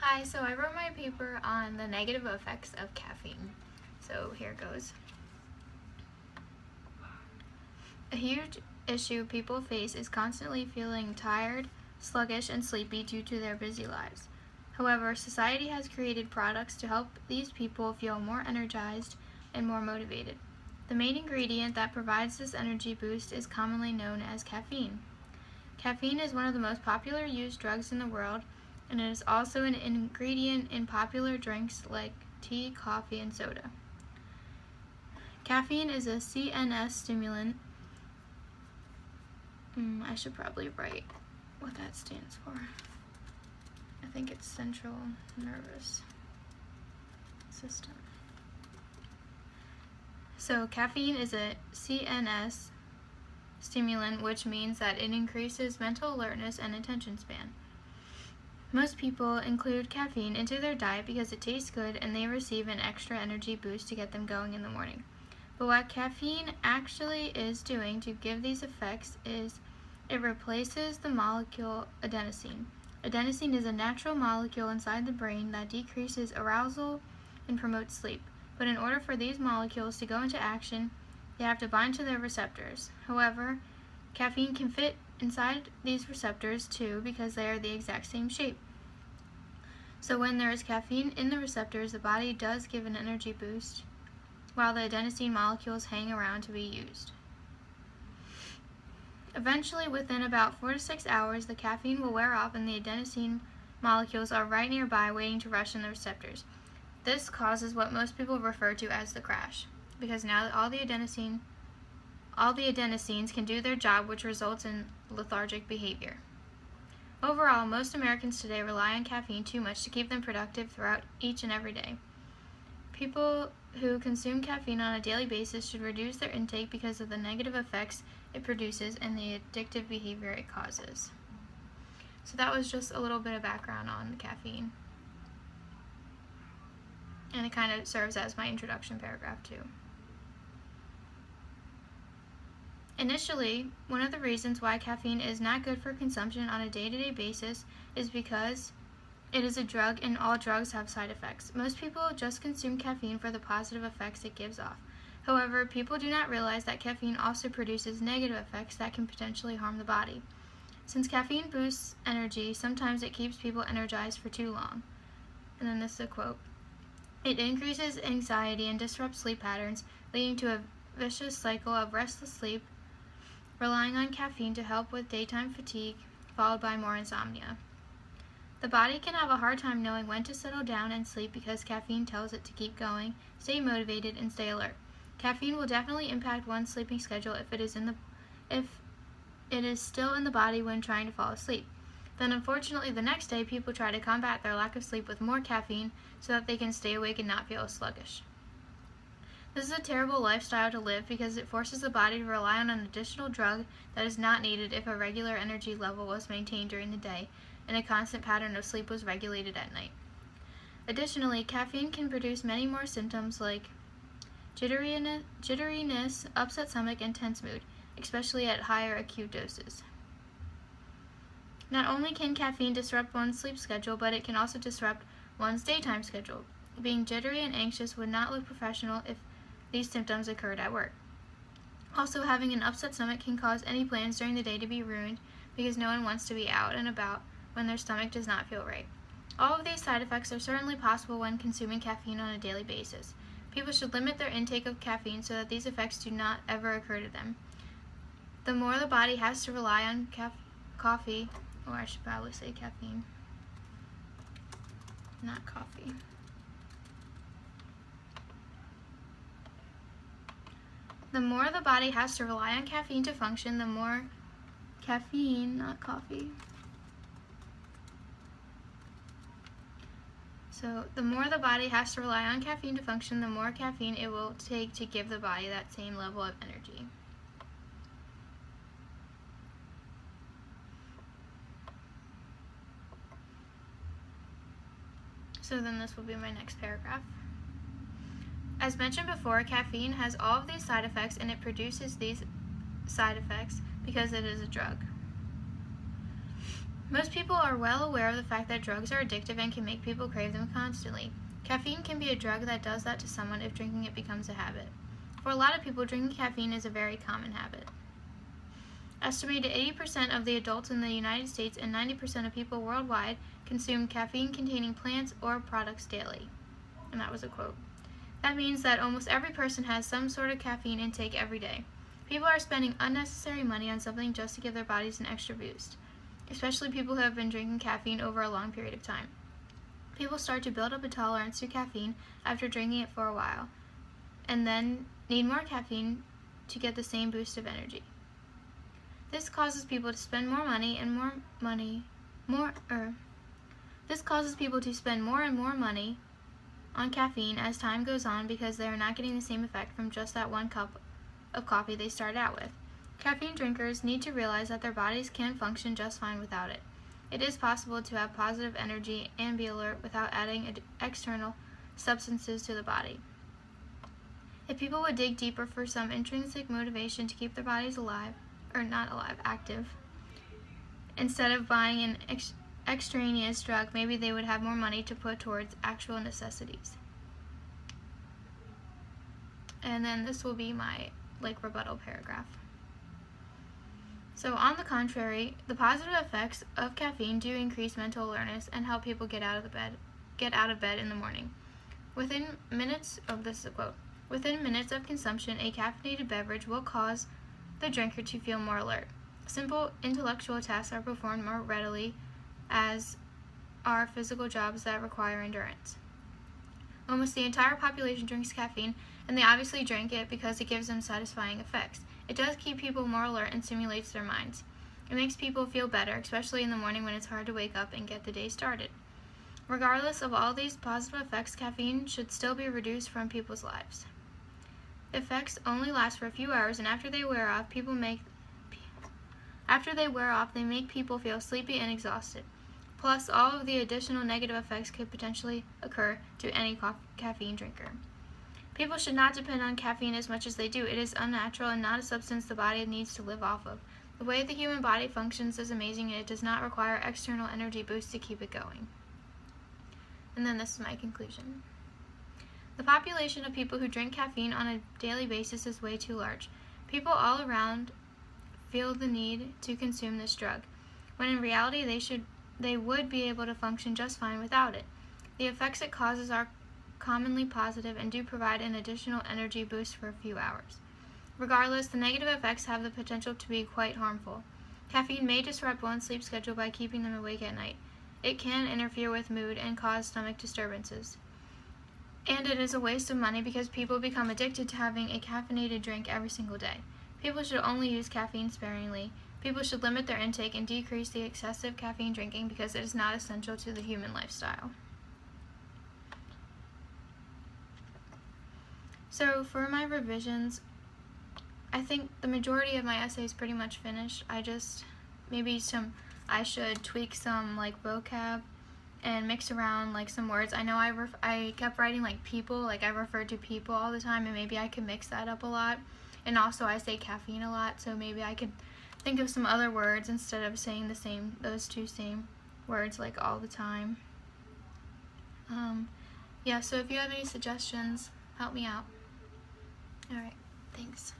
Hi, so I wrote my paper on the negative effects of caffeine. So here goes. A huge issue people face is constantly feeling tired, sluggish, and sleepy due to their busy lives. However, society has created products to help these people feel more energized and more motivated. The main ingredient that provides this energy boost is commonly known as caffeine. Caffeine is one of the most popular used drugs in the world, and it is also an ingredient in popular drinks like tea, coffee, and soda. Caffeine is a CNS stimulant. I should probably write what that stands for. I think it's Central Nervous System. So caffeine is a CNS stimulant, which means that it increases mental alertness and attention span. Most people include caffeine into their diet because it tastes good and they receive an extra energy boost to get them going in the morning. But what caffeine actually is doing to give these effects is it replaces the molecule adenosine. Adenosine is a natural molecule inside the brain that decreases arousal and promotes sleep. But in order for these molecules to go into action, they have to bind to their receptors. However, caffeine can fit inside these receptors too because they are the exact same shape. So when there is caffeine in the receptors, the body does give an energy boost, while the adenosine molecules hang around to be used. Eventually, within about 4 to 6 hours, the caffeine will wear off and the adenosine molecules are right nearby waiting to rush in the receptors. This causes what most people refer to as the crash, because now all the adenosines can do their job, which results in lethargic behavior. Overall, most Americans today rely on caffeine too much to keep them productive throughout each and every day. People who consume caffeine on a daily basis should reduce their intake because of the negative effects it produces and the addictive behavior it causes. So that was just a little bit of background on caffeine. And it kind of serves as my introduction paragraph too. Initially, one of the reasons why caffeine is not good for consumption on a day-to-day basis is because it is a drug and all drugs have side effects. Most people just consume caffeine for the positive effects it gives off. However, people do not realize that caffeine also produces negative effects that can potentially harm the body. Since caffeine boosts energy, sometimes it keeps people energized for too long. And then this is a quote. It increases anxiety and disrupts sleep patterns, leading to a vicious cycle of restless sleep, relying on caffeine to help with daytime fatigue, followed by more insomnia. The body can have a hard time knowing when to settle down and sleep because caffeine tells it to keep going, stay motivated, and stay alert. Caffeine will definitely impact one's sleeping schedule if it is still in the body when trying to fall asleep. Then unfortunately the next day people try to combat their lack of sleep with more caffeine so that they can stay awake and not feel sluggish. This is a terrible lifestyle to live because it forces the body to rely on an additional drug that is not needed if a regular energy level was maintained during the day and a constant pattern of sleep was regulated at night. Additionally, caffeine can produce many more symptoms like jitteriness, upset stomach, and tense mood, especially at higher acute doses. Not only can caffeine disrupt one's sleep schedule, but it can also disrupt one's daytime schedule. Being jittery and anxious would not look professional if these symptoms occurred at work. Also, having an upset stomach can cause any plans during the day to be ruined because no one wants to be out and about when their stomach does not feel right. All of these side effects are certainly possible when consuming caffeine on a daily basis. People should limit their intake of caffeine so that these effects do not ever occur to them. The more the body has to rely on caffeine, not coffee. The more the body has to rely on caffeine to function, the more caffeine, not coffee. So the more the body has to rely on caffeine to function, the more caffeine it will take to give the body that same level of energy. So then this will be my next paragraph. As mentioned before, caffeine has all of these side effects and it produces these side effects because it is a drug. Most people are well aware of the fact that drugs are addictive and can make people crave them constantly. Caffeine can be a drug that does that to someone if drinking it becomes a habit. For a lot of people, drinking caffeine is a very common habit. Estimated 80% of the adults in the United States and 90% of people worldwide consume caffeine-containing plants or products daily. And that was a quote. That means that almost every person has some sort of caffeine intake every day. People are spending unnecessary money on something just to give their bodies an extra boost, especially people who have been drinking caffeine over a long period of time. People start to build up a tolerance to caffeine after drinking it for a while, and then need more caffeine to get the same boost of energy. This causes people to spend more and more money on caffeine as time goes on because they are not getting the same effect from just that one cup of coffee they started out with. Caffeine drinkers need to realize that their bodies can function just fine without it. It is possible to have positive energy and be alert without adding external substances to the body. If people would dig deeper for some intrinsic motivation to keep their bodies active, instead of buying an extraneous drug, maybe they would have more money to put towards actual necessities. And then this will be my rebuttal paragraph. So on the contrary, the positive effects of caffeine do increase mental alertness and help people get out of bed in the morning. Within minutes of consumption, a caffeinated beverage will cause the drinker to feel more alert. Simple intellectual tasks are performed more readily, as are physical jobs that require endurance. Almost the entire population drinks caffeine, and they obviously drink it because it gives them satisfying effects. It does keep people more alert and stimulates their minds. It makes people feel better, especially in the morning when it's hard to wake up and get the day started. Regardless of all these positive effects, caffeine should still be reduced from people's lives. The effects only last for a few hours, and after they wear off, they make people feel sleepy and exhausted. Plus, all of the additional negative effects could potentially occur to any caffeine drinker. People should not depend on caffeine as much as they do. It is unnatural and not a substance the body needs to live off of. The way the human body functions is amazing, and it does not require external energy boosts to keep it going. And then this is my conclusion. The population of people who drink caffeine on a daily basis is way too large. People all around feel the need to consume this drug, when in reality they would be able to function just fine without it. The effects it causes are commonly positive and do provide an additional energy boost for a few hours. Regardless, the negative effects have the potential to be quite harmful. Caffeine may disrupt one's sleep schedule by keeping them awake at night. It can interfere with mood and cause stomach disturbances. And it is a waste of money because people become addicted to having a caffeinated drink every single day. People should only use caffeine sparingly. People should limit their intake and decrease the excessive caffeine drinking because it is not essential to the human lifestyle. So for my revisions, I think the majority of my essay is pretty much finished. I should tweak some vocab and mix around some words. I know I kept writing people, I referred to people all the time, and maybe I could mix that up a lot. And also I say caffeine a lot, so maybe I could think of some other words instead of saying those two same words all the time. So if you have any suggestions, help me out. Alright, thanks.